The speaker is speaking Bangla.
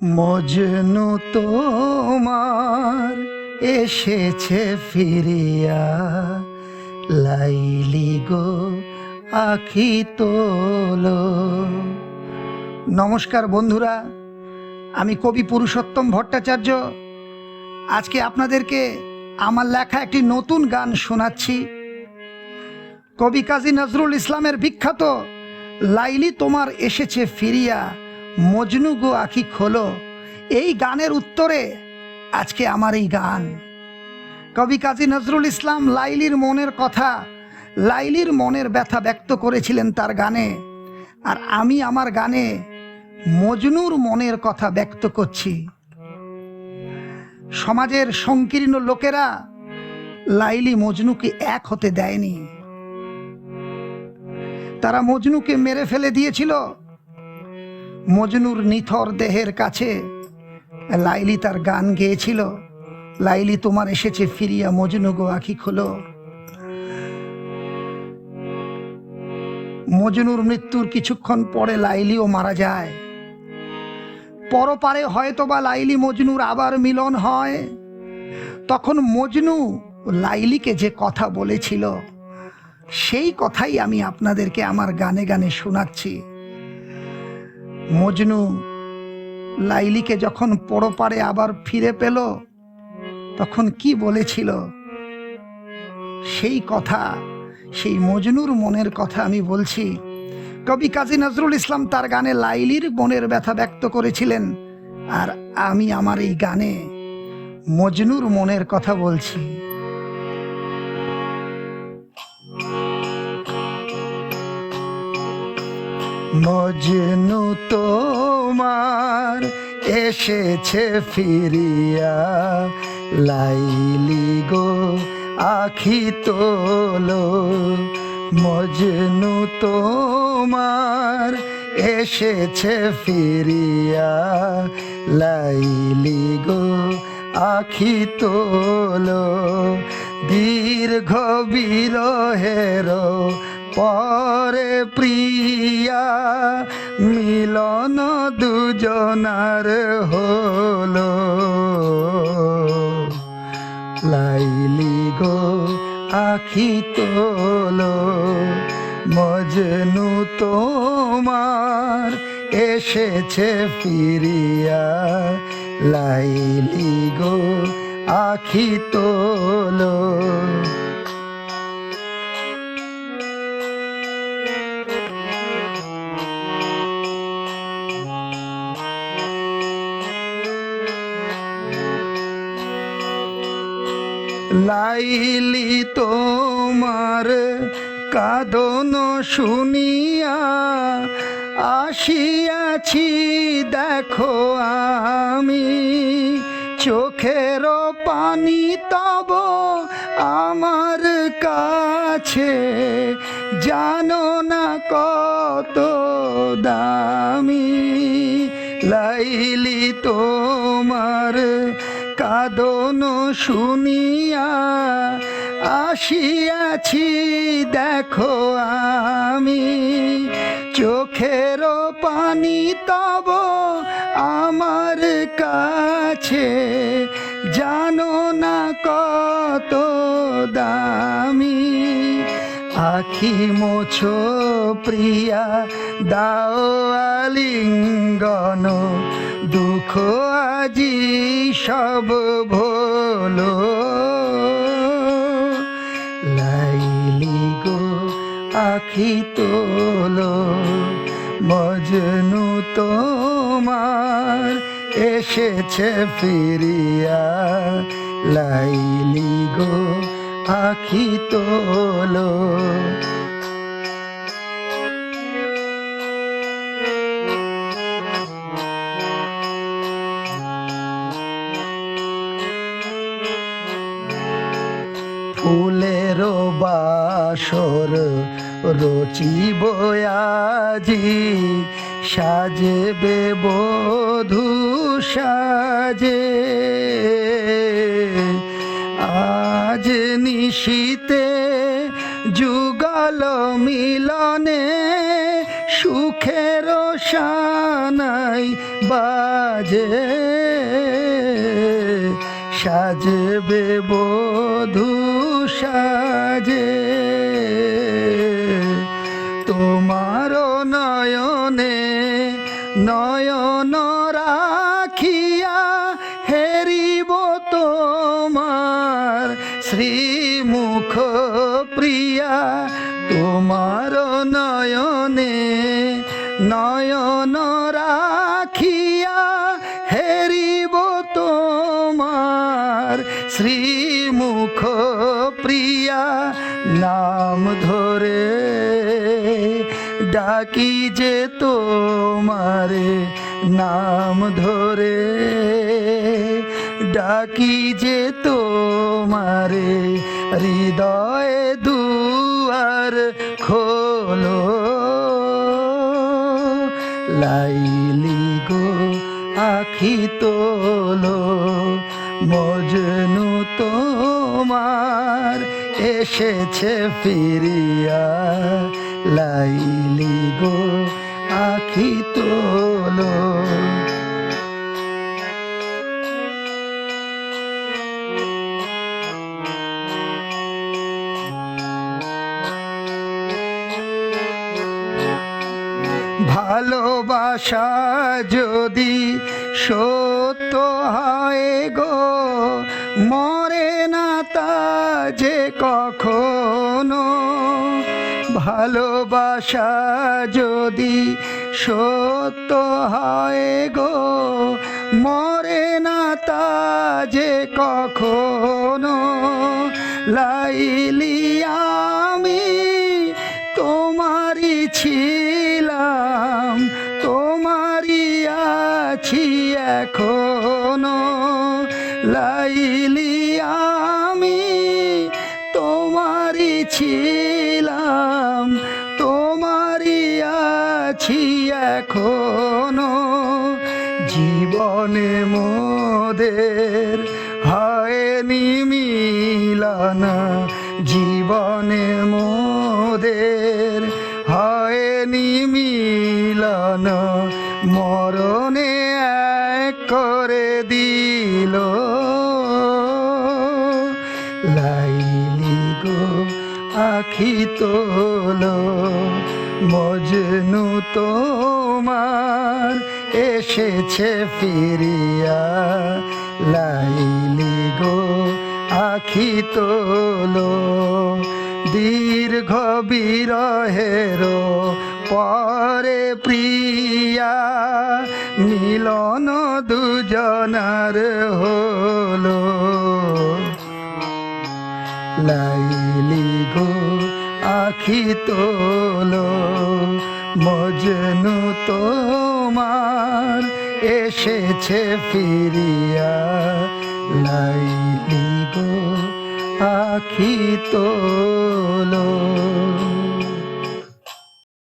মজনু তোমার এসেছে ফিরিয়া, লাইলি গো আখি তোলো। নমস্কার বন্ধুরা, আমি কবি পুরুষোত্তম ভট্টাচার্য। আজকে আপনাদেরকে আমার লেখা একটি নতুন গান শোনাচ্ছি। কবি কাজী নজরুল ইসলামের বিখ্যাত লাইলি তোমার এসেছে ফিরিয়া, মজনু গো আখি খোলো, এই গানের উত্তরে আজকে আমার এই গান। কবি কাজী নজরুল ইসলাম লাইলির মনের কথা, লাইলির মনের ব্যথা ব্যক্ত করেছিলেন তার গানে, আর আমি আমার গানে মজনুর মনের কথা ব্যক্ত করছি। সমাজের সংকীর্ণ লোকেরা লাইলি মজনুকে এক হতে দেয়নি, তারা মজনুকে মেরে ফেলে দিয়েছিল। মজনুর নিথর দেহের কাছে লাইলি তার গান গেয়েছিল, লাইলি তোমার এসেছে ফিরিয়া, মজনু গো আখি খোলো। মজনুর মৃত্যুর কিছুক্ষণ পরে লাইলিও মারা যায়। পরপারে হয়তোবা লাইলি মজনুর আবার মিলন হয়। তখন মজনু লাইলিকে যে কথা বলেছিল, সেই কথাই আমি আপনাদেরকে আমার গানে গানে শোনাচ্ছি। মজনু লাইলিকে যখন পরপারে আবার ফিরে পেল, তখন কি বলেছিল সেই কথা, সেই মজনুর মনের কথা আমি বলছি। কবি কাজী নজরুল ইসলাম তার গানে লাইলির মনের ব্যথা ব্যক্ত করেছিলেন, আর আমি আমার এই গানে মজনুর মনের কথা বলছি। মজনু তোমার এসেছে ফিরিয়া, লাইলি গো আখি তোলো। মজনু তোমার এসেছে ফিরিয়া, লাইলি গো আখি তোলো। দীর্ঘ বিরহের পরে প্রিয়া, মিলন দুজনার হলো। লাইলি গো আখি তোলো, মজনু তোমার এসেছে ফিরিয়া, লাইলি গো আখি তোলো। লাইলি তোমার কাঁদন শুনিয়া, আসিয়াছি দেখো আমি। চোখের পানি তব আমার কাছে, জানো না কত দামি। লাইলি তোমার কাঁদন শুনিয়া, আসিয়াছি দেখো আমি। চোখের পানি তব আমার কাছে, জানো না কত দামি। আখি মোছো প্রিয়া, দাও আলিঙ্গন, দুঃখ আজি সব ভোলো। লাইলি গো আখি তোলো, মজনু তোমার এসেছে ফিরিয়া, লাইলি গো আখি তোলো। ফুলের বাসর রচিব আজি, সাজবে বধূ সাজে। আজ নিশীতে যুগল মিলনে, সুখের নাই বাজে, সাজবে বধূ সাজে। তোমার নয়নে নয়ন রাখিয়া হেরিব তোমার শ্রীমুখ প্রিয়া। তোমার নয়নে নয়ন রাখিয়া হেরিব তোমার শ্রীমুখ প্রিয়া। নাম ধরে ডাকি যে তোমারে, নাম ধরে ডাকি যে তোমারে, হৃদয়ে দুয়ার খোলো। লাইলি গো আখি তোলো, মজনু তোমার এসেছে ফিরিয়া। লাইলি গো আখি তোলো। ভালোবাসা যদি সত্য হয় গো, মরে না তা যে কখনো। ভালোবাসা যদি সত্য হয় গো, মরে না তা যে কখনো। লাইলি আমি তোমারই ছিলাম, তোমারই আছি এখনো। লাইলি আমি তোমারই ছিলাম, তোমারই আছি এখনো। জীবনে মোদের হয়নি মিলন, জীবনে মোদের হয়নি মিলন। মরণে এক করে দিল। লাইলি গো আখি তোলো, মজনু তোমার এসেছে ফিরিয়া। লাইলি গো আখি তোলো, দীর্ঘ বিরহের পরে প্রিয়া, মিলন দুজনার হলো। লাইলি গো আখি তোলো, মজনু তোমার এসেছে ফিরিয়া। লাইলি গো আখি তোলো।